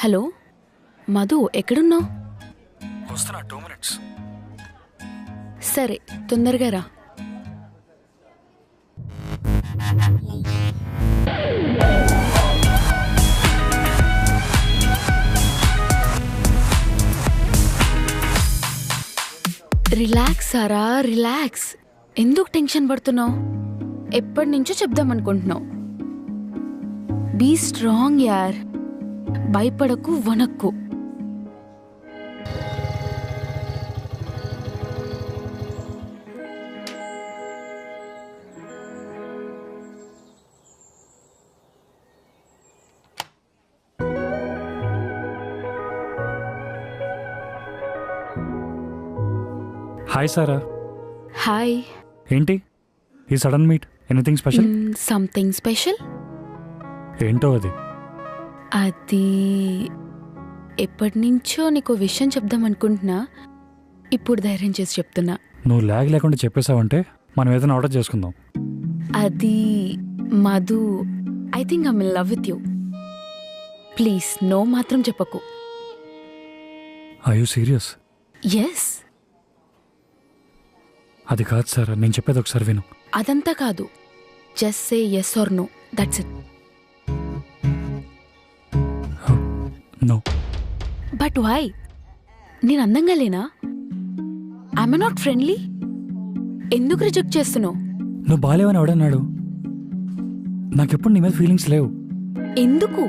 Hello Madhu, ఎక్కడున్నావు? వస్తున్నా 2 minutes. సరే, తొందరగా రా. రిలాక్స్ సారా, రిలాక్స్. ఎందుకు టెన్షన్ పడుతున్నావు? ఎప్పటి నుంచో చెప్దామనుకుంటున్నావు. బీ స్ట్రాంగ్ యార్. భయపడకు, వనక్కు. హాయ్ సారా. హాయ్. ఏంటి ఈ sudden meet? Anything special? Something special. ఏంటో అది? అది ఎప్పటి నుంచో నీకు విషయం చెప్దాం అనుకుంటున్నా. ఇప్పుడు ధైర్యం చేసి చెప్తున్నా. నువ్వు లాగ్ లేకుండా చెప్పేసావంటే మనం ఏదైనా ఆర్డర్ చేసుకుందాం. అది Madhu, I think I'm in love with you. Please no మాత్రం చెప్పకు. Are you serious? ఎస్. అది కాదు సారా, నేను చెప్పేది ఒకసారి విను. అదంతా కాదు, just say yes or no, that's it. No. But why? నేను అందంగా లేనా? I'm not friendly? ఎందుకు రిజెక్ట్ చేస్తున్నావు? నువ్వు బాలేవని ఎవడన్నాడు? నాకెప్పుడు నీ మీద ఫీలింగ్స్ లేవు. ఎందుకు?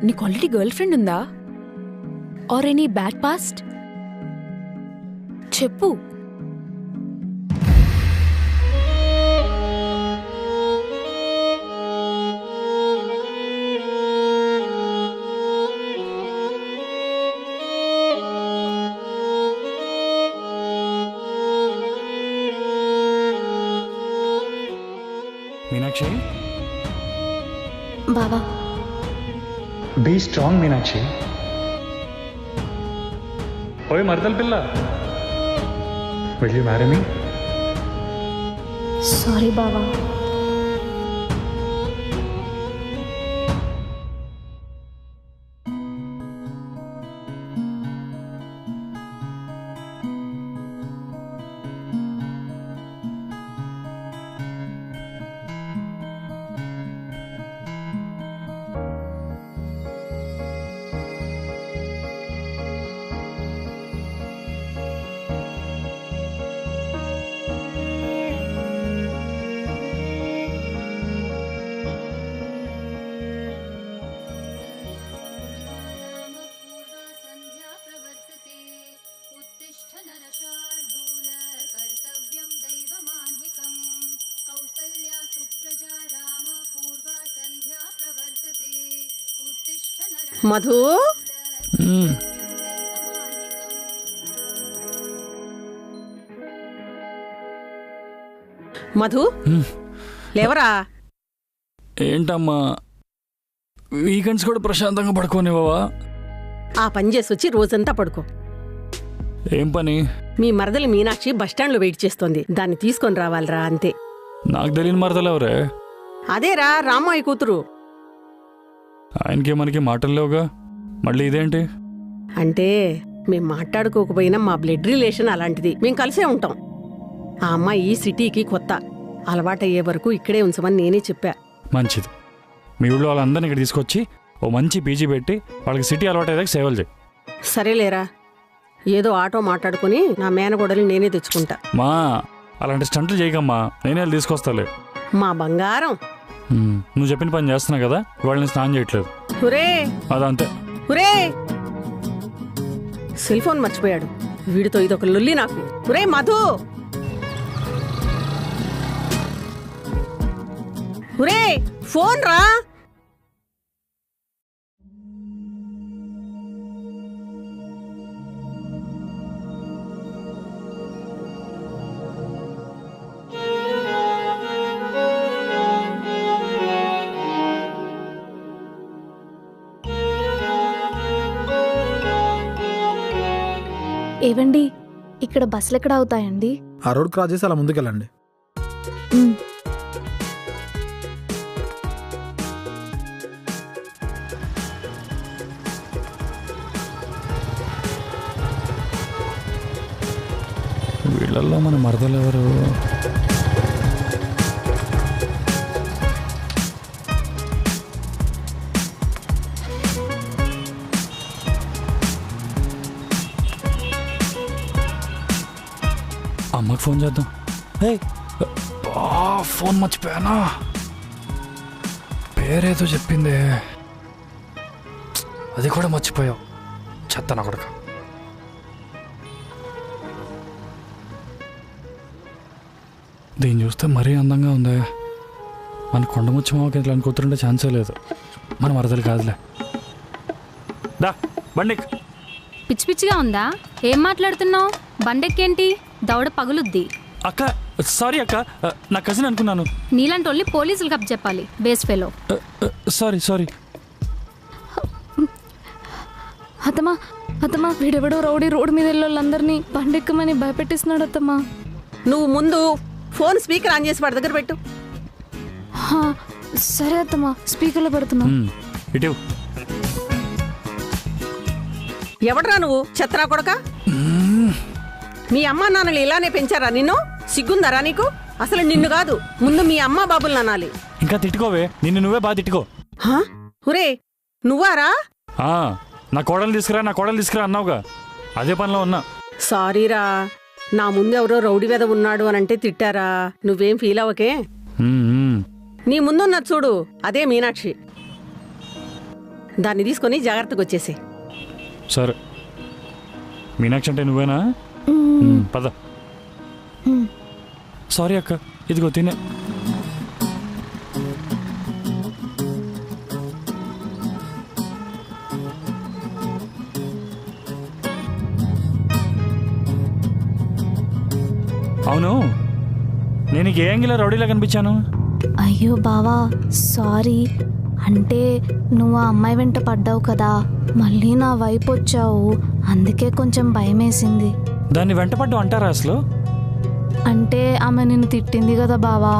నీకు ఆల్రెడీ గర్ల్ ఫ్రెండ్ ఉందా? Or any bad past? చెప్పు. మీనాక్షి, బావా, బీ స్ట్రాంగ్ మీనాక్షి. ఓయ్ మరదల పిల్ల, will you marry me? Sorry బావా. మధు, మధు లేవరా. ఏంటమ్మా వీకెండ్స్ కూడా ప్రశాంతంగా పడుకోనివ్వవా? ఆ పని చేసి వచ్చి రోజంతా పడుకో. ఏం పని? మీ మరదలి మీనాక్షి బస్టాండ్లో వెయిట్ చేస్తోంది, దాన్ని తీసుకొని రావాలిరా అంతే. నాకు తెలియని మరదలు ఎవరే? అదేరా రామయ్య కూతురు. ఆయనకి మనకి మాటలు లేవుగా, మళ్ళీ ఇదేంటి? అంటే మేం మాట్లాడుకోకపోయినా మా బ్లడ్ రిలేషన్ అలాంటిది, మేం కలిసే ఉంటాం. ఆ అమ్మాయి ఈ సిటీకి కొత్త, అలవాటయ్యే వరకు ఇక్కడే ఉంచమని నేనే చెప్పా. మంచిది. మీ ఊళ్ళో వాళ్ళందరినీ ఇక్కడ తీసుకొచ్చి ఓ మంచి పీజీ పెట్టి వాళ్ళకి సిటీ అలవాటు అయ్యాక సేవలు చేయి. సరేలేరా, ఏదో ఆటో మాట్లాడుకుని నా మేనగోడలు నేనే తెచ్చుకుంటా. మా అలాంటి స్టంట్లు చేయకమ్మా, నేనే వెళ్ళి తీసుకొస్తాలే. మా బంగారం. నువ్వు చెప్పిన పని చేస్తున్నా కదా, వాళ్ళని స్నానం చేయట్లేదు. హురే అదంతే. హురే, సెల్ ఫోన్ మర్చిపోయాడు వీడితో, ఇదొక లొల్లి నాకు. హురే మధు, హురే ఫోన్ రా. ఏవండి, ఇక్కడ బస్సులు ఎక్కడ అవుతాయండి? ఆ రోడ్ క్రాస్ చేసి అలా ముందుకెళ్ళండి. వీళ్ళల్లో మన మరదలు ఎవరు? అమ్మకి ఫోన్ చేద్దాం. ఫోన్ మర్చిపోయానా? పేరేదో చెప్పిందే, అది కూడా మర్చిపోయావు. చెత్త నా కొడుకు. దీన్ని చూస్తే మరీ అందంగా ఉందే. మన కొండముచ్చి మామకి ఇట్లా కూతురుండే ఛాన్సే లేదు. మన మరదలు కాదులే. దా బండి. పిచ్చి పిచ్చిగా ఉందా? ఏం మాట్లాడుతున్నావు? బండెక్కేంటి? దవడ పగులుద్ది. అక్క సారీ అక్క, నా కజిన్ అనుకున్నాను. నీలాంటి వాళ్ళని పోలీసులకు అప్ చెప్పాలి. Base fellow. సారీ. అత్తమ్మా అత్తమ్మా, వీడెవడో రౌడీ రోడ్డు మీద వెళ్ళోళ్ళందరినీ బండెక్కమని భయపెట్టిస్తున్నాడు అత్తమ్మా. నువ్వు ముందు ఫోన్ స్పీకర్ ఆన్ చేసి వాడి దగ్గర పెట్టు. సరే అత్తమ్మా, స్పీకర్లో పెడుతున్నా. ఇటు ఎవడరా నువ్వు చెత్తరా కొడక? మీ అమ్మా నాన్నలు ఇలానే పెంచారా నిన్ను? సిగ్గుందరా నీకు? అసలు నిన్ను కాదు, ముందు మీ అమ్మా బాబులు అనాలి. ఇంకా తిట్టుకోవే, నిన్ను నువ్వే బాగా తిట్టుకో. ఒరే నువ్వారా? నా కోడలు తీసుకురా అన్నావుగా, అదే పనిలో ఉన్నా. సారీరా, నా ముందు ఎవరో రౌడీ వెద ఉన్నాడు అని అంటే తిట్టారా. నువ్వేం ఫీల్ అవ్వకే. నీ ముందున్నది చూడు, అదే మీనాక్షి. దాన్ని తీసుకొని జాగ్రత్తగా వచ్చేసి. సరే, మీనాక్షి అంటే నువ్వేనా? పద. సారీ అక్క, ఇదిగో తినే. అవును, నేను ఏ యాంగిల్ రౌడీలా కనిపించాను? అయ్యో బావా సారీ. అంటే నువ్వు ఆ అమ్మాయి వెంట పడ్డావు కదా, మళ్ళీ నా వైపు వచ్చావు, అందుకే కొంచెం భయమేసింది. దాన్ని వెంటపడ్డం అంటారా అసలు? అంటే ఆమె నిన్ను తిట్టింది కదా బావా,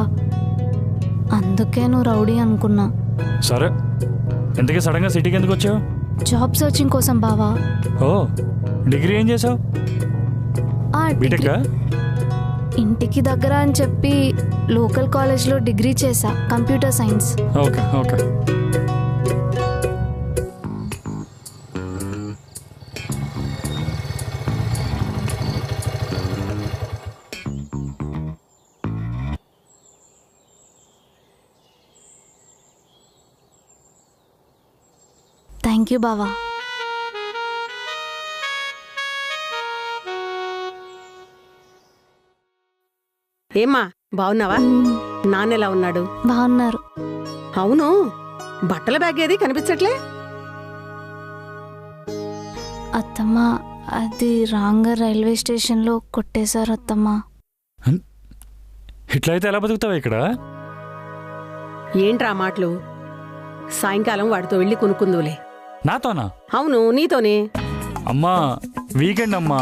అందుకే నువ్వు రౌడీ అనుకున్నా. సరే, ఎందుకే సడన్గా సిటీకి ఎందుకు వచ్చావు? జాబ్ సర్చింగ్ కోసం బావా. ఓ, డిగ్రీ ఏం చేసావు? బీటెక్? ఇంటికి దగ్గర అని చెప్పి లోకల్ కాలేజ్లో డిగ్రీ చేశా, computer science. Okay. Thank you బావా. ఏమ్మా బావున్నావా? నాన్నెలా ఉన్నాడు? బాగున్నారు. అవును, బట్టల బ్యాగ్ ఏది కనిపించట్లే? అత్తమ్మా, అది రాంగ రైల్వే స్టేషన్లో కొట్టేశారు అత్తమ్మా. ఇట్లయితే ఎలా బతుకుతావా ఇక్కడ? ఏంట్రా మాటలు? సాయంకాలం వాడితో వెళ్ళి కొనుక్కుందులే. నాతోనా? అవును, నీతోనే. అమ్మా, వీకెండ్ అమ్మా,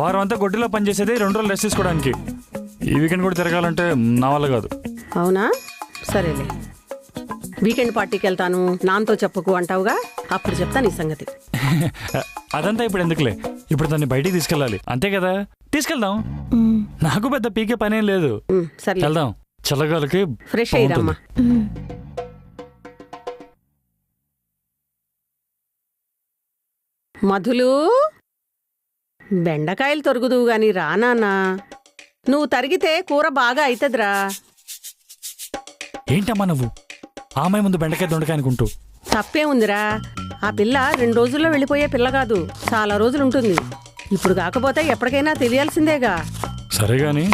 వారం అంతా గొడ్డులో పనిచేసేది 2 రోజులు రెస్ట్ తీసుకోవడానికి. ఈ వీకెండ్ కూడా తిరగాలంటే నా వల్ల కాదు. అవునా? సరేలే, వీకెండ్ పార్టీకి వెళ్తాను నాన్నతో చెప్పకు అంటావుగా, అప్పుడు చెప్తా నీ సంగతి. అదంతా ఇప్పుడు ఎందుకులే, ఇప్పుడు దాన్ని బయటికి తీసుకెళ్ళాలి అంతే కదా. తీసుకెళ్దాం, నాకు పెద్ద పీకే పనేం లేదు. సరే వెళ్దాం, చల్లగాలికి ఫ్రెష్ అయ్యిరమ్మా. మధులు, బెండకాయలు తొరుగుదువు గాని రా నాన్నా. నువ్వు తరిగితే కూర బాగా అయితదిరా. ఏంటమ్మా నువ్వు ఆ అమ్మాయి ముందు బెండకాయ దొండకాయ అనుకుంటూ? తప్పే ఉందిరా, ఆ పిల్ల 2 రోజుల్లో వెళ్ళిపోయే పిల్ల కాదు, చాలా రోజులుంటుంది. ఇప్పుడు కాకపోతే ఎప్పటికైనా తెలియాల్సిందేగా. సరే గాని,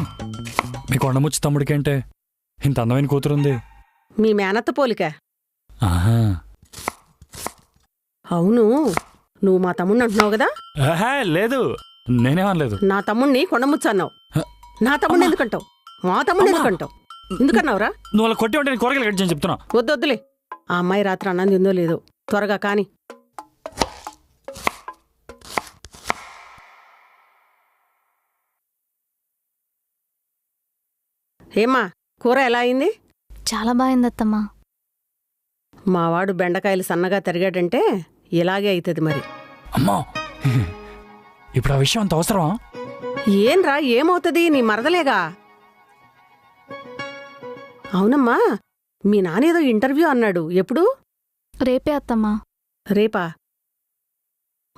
మీ కొండముచ్చి తమ్ముడికేంటే ఇంత అందమైన కూతురుంది? మీ మేనత్త పోలిక. ఆహా. అవును, నువ్వు మా తమ్ముడిని అంటున్నావు కదా? లేదు, నేనేమనలేదు. నా తమ్ముణ్ణి కొండముచ్చు అన్నావు. నా తమ్ముడిని ఎందుకంటావు? మా తమ్ముడిని ఎందుకంటావు? ఎందుకన్నావురా? నువ్వు అలా కొట్టి ఉంటే నేను కూరగాయలు కట్ చేయని చెప్తున్నా. వద్దొద్దులే, ఆ అమ్మాయి రాత్రి అన్నం తిందో లేదో, త్వరగా కాని. ఏమ్మా, కూర ఎలా అయింది? చాలా బాగుంది అత్తమ్మా. మావాడు బెండకాయలు సన్నగా తరిగాడంటే ఇలాగే అవుతుంది మరి. అమ్మా, ఇప్పుడు ఆ విషయం అంత అవసరమా? ఏంరా ఏమవుతుంది నీ మరదలేగా. అవునమ్మా, మీ నానేదో ఇంటర్వ్యూ అన్నాడు, ఎప్పుడు? రేపే అత్తమ్మా. రేపా?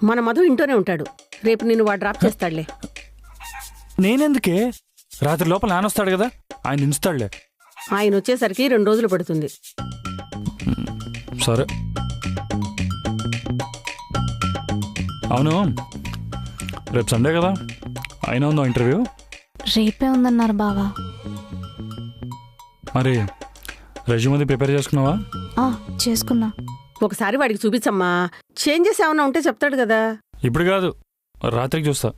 మన మధు ఇంట్లోనే ఉంటాడు, రేపు నిన్ను వాడు డ్రాప్ చేస్తాడులే. నేనెందుకే? రాత్రి లోపల నానొస్తాడు కదా, ఆయన దించుతాడులే. ఆయన వచ్చేసరికి 2 రోజులు పడుతుంది. సరే. అవును, రేపు సండే కదా, అయినా ఉందో ఇంటర్వ్యూ? రేపే ఉందన్నారు బావా. మరి రెజ్యూమ్ ప్రిపేర్ చేసుకున్నావా? చేసుకున్నా. ఒకసారి వాడికి చూపించమ్మా, చేంజెస్ ఏమైనా ఉంటే చెప్తాడు కదా. ఇప్పుడు కాదు, రాత్రికి చూస్తా.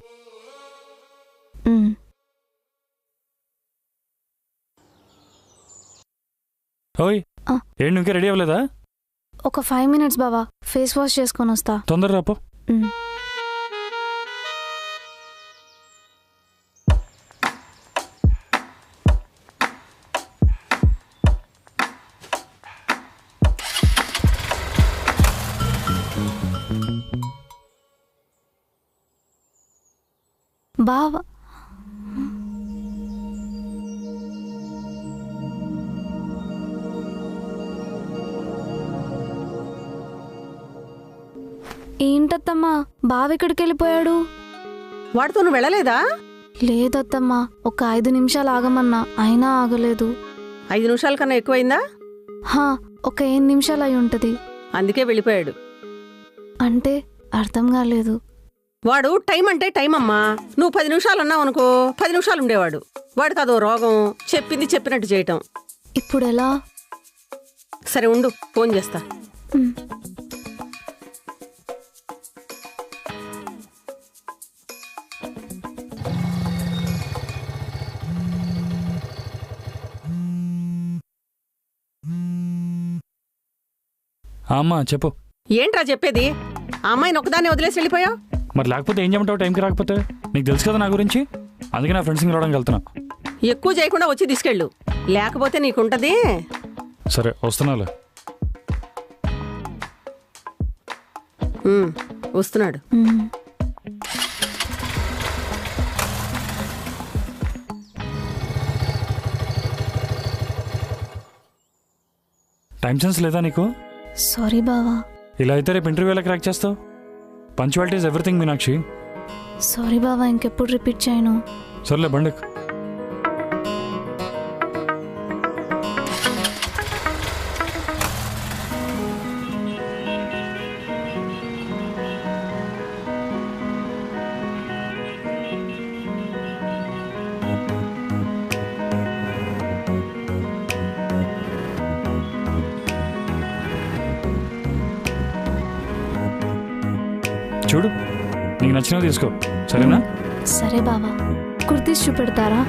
ఓయ్, ఏంటి ఇంకే రెడీ అవ్వలేదా? ఒక 5 minutes బావా, ఫేస్ వాష్ చేసుకొని వస్తా. తొందర రాపో. బావా ఏంటత్తమ్మా, బావెక్కడికి వెళ్ళిపోయాడు? వాడితో నువ్వు వెళ్ళలేదా? లేదత్తమ్మా, ఒక 5 నిమిషాలు ఆగమన్నా అయినా ఆగలేదు. 5 నిమిషాల కన్నా ఎక్కువైందా? ఒక 8 నిమిషాలు అయి ఉంటది. అందుకే వెళ్ళిపోయాడు. అంటే అర్థం కాలేదు. వాడు టైం అంటే టైం అమ్మా. నువ్వు 10 నిమిషాలు అన్నావు అనుకో, 10 నిమిషాలు ఉండేవాడు. వాడికి అదో రోగం, చెప్పింది చెప్పినట్టు చేయటం. ఇప్పుడు ఎలా? సరే ఉండు, ఫోన్ చేస్తా. అమ్మా చెప్పు. ఏంట్రా చెప్పేది? ఆ అమ్మాయిని ఒకదాన్ని వదిలేసి వెళ్ళిపోయావు? మరి లేకపోతే ఏం చేయమంటావు? టైంకి రాకపోతే? నీకు తెలుసు కదా నా గురించి, అందుకే నా ఫ్రెండ్స్ని రావడానికి వెళ్తున్నా. ఎక్కువ చేయకుండా వచ్చి తీసుకెళ్ళు, లేకపోతే నీకుంటది. సరే వస్తున్నాలే. వస్తున్నాడు. టైం సెన్స్ లేదా నీకు? సారీ బావా. ఇలా అయితే రేపు ఇంటర్వ్యూ ఎలా క్రాక్ చేస్తావు? Punctuality is everything Meenakshi. Sorry బావా, ఇంకెప్పుడు రిపీట్ చేయను. సర్లే బండి. చూడు, నీకు నచ్చినవి తీసుకో, సరేనా? సరే బావా. కుర్తీస్ చూపెడతారా?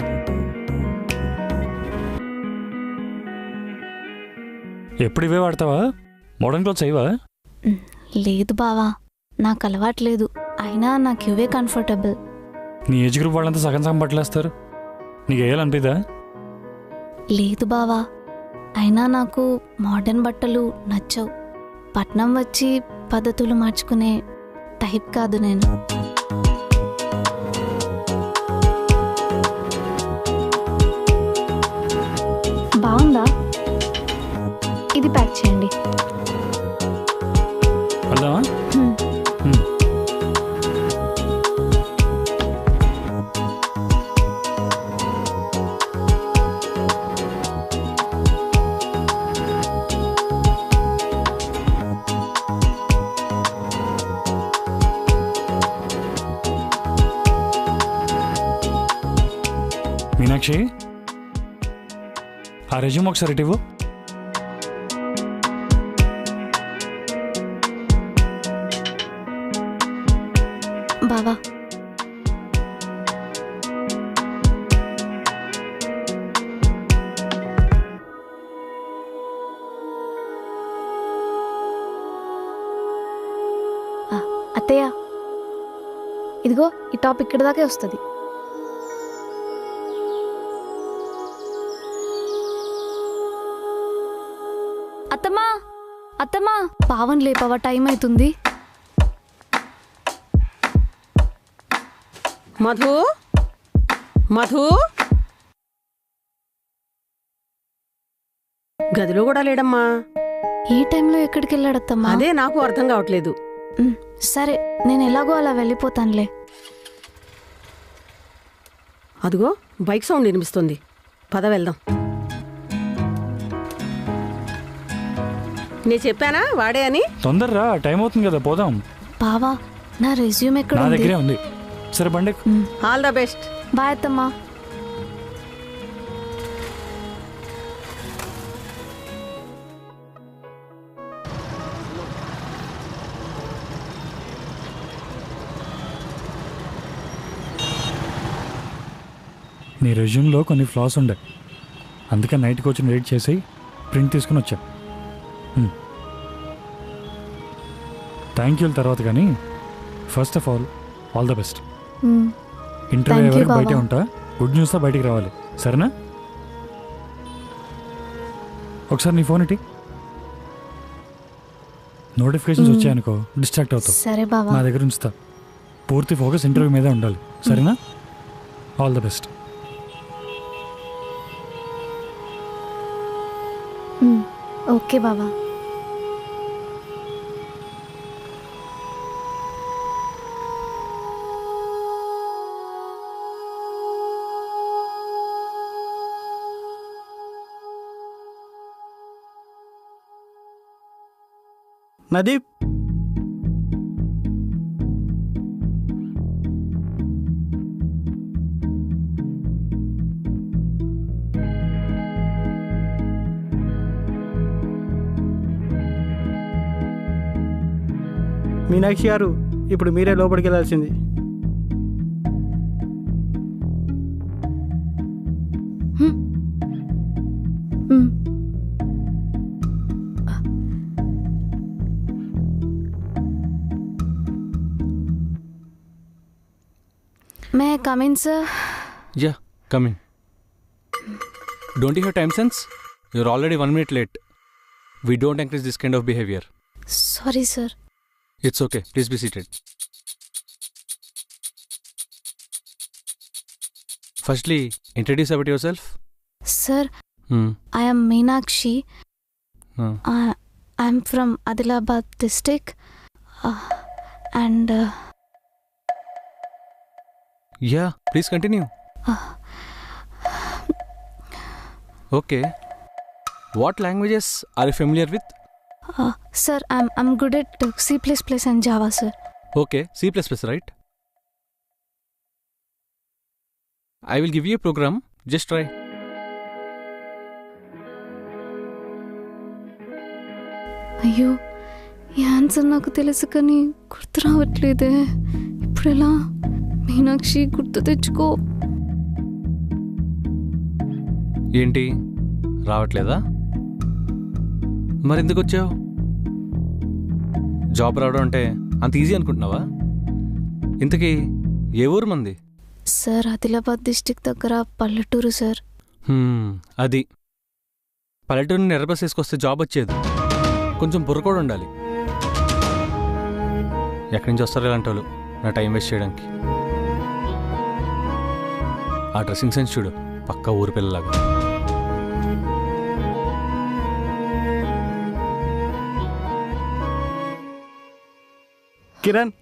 ఎప్పుడు ఇవే వాడతావా? Modern clothes అయ్యవా? లేదు బావా, నాకు అలవాట్లేదు. అయినా నాకు ఇవే కంఫర్టబుల్. నీ ఏజ్ గ్రూప్ వాళ్ళంతా సగం సగం బట్టలేస్తారు, నీకు వేయాలనిపిదా? లేదు బావా, అయినా నాకు మోడర్న్ బట్టలు నచ్చవు. పట్నం వచ్చి పద్ధతులు మార్చుకునే టైప్ కాదు నేను. బాగుందా? ఇది ప్యాక్ చేయండి. వెళ్దామా? మీనాక్షి, ఆ రెజ్యూమ్ ఒకసారి ఇవ్వు. బావా, అత్తయ్య ఇదిగో, ఈ టాప్ ఇక్కడి దాకే వస్తుంది. అత్తమ్మా, అత్తమ్మా, పావన్ లేపవా, టైం అవుతుంది. మధు, మధు గదిలో కూడా లేడమ్మా. ఈ టైంలో ఎక్కడికి వెళ్ళాడత్తమ్మా? అదే నాకు అర్థం కావట్లేదు. సరే, నేను ఎలాగో అలా వెళ్ళిపోతానులే. అదిగో బైక్ సౌండ్ వినిపిస్తుంది, పద వెళ్దాం. నేను చెప్పానా వాడే అని? తొందరరా, టైం అవుతుంది కదా, పోదాం. బావా, నా రెజ్యూమ్ ఎక్కడ నా ఉంది? దగ్గరే ఉంది. సరే బండి. All the best. బాయ్ అత్తమ్మా. నీ రెజ్యూమ్లో కొన్ని ఫ్లాస్ ఉండే, అందుకే నైట్కి వచ్చి వెయిట్ చేసి ప్రింట్ తీసుకుని వచ్చా. థ్యాంక్ యూ తర్వాత, కానీ first of all the best. Interview Thank you, వరకు బయటే బాబా. ఉంటా, గుడ్ న్యూస్తో బయటికి రావాలి, సరేనా? ఒకసారి నీ ఫోన్ ఇటీ. నోటిఫికేషన్స్ వచ్చాయనుకో డిస్ట్రాక్ట్ అవుతావు. సరే బావా. నా దగ్గర ఉంచుతా. పూర్తి ఫోకస్ ఇంటర్వ్యూ మీదే ఉండాలి, సరేనా? All the best. ఓకే బావా. నదీప్, మీనాక్షి గారు, ఇప్పుడు మీరే లోపలికి వెళ్ళాల్సింది. May I come in sir? Yeah, come in. Don't you have time sense? You're already 1 minute late. We don't encourage this kind of behavior. Sorry sir. It's okay. Please be seated. Firstly, introduce about yourself. Sir, I am Meenakshi. I'm from Adilabad district. And Yeah, please continue. Okay. What languages are you familiar with? sir, I'm good at C++ and Java, sir. Okay, C++, right? I will give you a program. Just try. అయ్యో, ఈ answer నాకు తెలుసు కానీ గుర్తు రావట్లేదే. ఇప్పుడు ఎలా? మీనాక్షి, గుర్తు తెచ్చుకో. ఏంటి రావట్లేదా? మరెందుకు వచ్చావు? జాబ్ రావడం అంటే అంత ఈజీ అనుకుంటున్నావా? ఇంతకీ ఏ ఊరు మంది? సార్, ఆదిలాబాద్ డిస్టిక్ దగ్గర పల్లెటూరు సార్. అది పల్లెటూరుని ఎర్ర బస్ వేసుకొస్తే జాబ్ వచ్చేది. కొంచెం బుర్ర కూడా ఉండాలి. ఎక్కడి నుంచి వస్తారు ఇలాంటి వాళ్ళు నా టైం వేస్ట్ చేయడానికి? ఆ డ్రెస్సింగ్ సెన్స్ చూడు, పక్కా ఊరి పిల్లలాగా. కిరణ్,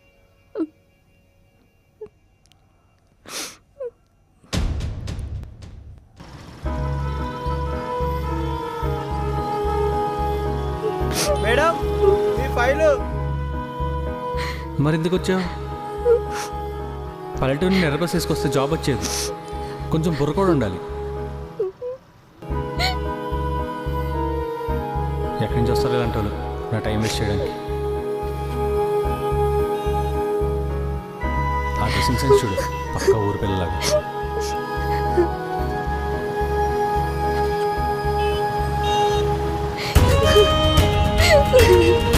మేడం, మీ ఫైలు. మరెందుకు వచ్చావు? పల్లెటూరుని ఎర్ర బస్ వేసుకొస్తే జాబ్ వచ్చేది. కొంచెం బుర్ర కూడా ఉండాలి. ఎక్కడి నుంచి వస్తారు ఇలాంటి వాళ్ళు నా టైం వేస్ట్ చేయడానికి? ఆ డ్రెస్సింగ్ సెన్స్ చూడు, పక్కా ఊరి పిల్లలాగా. Thank you.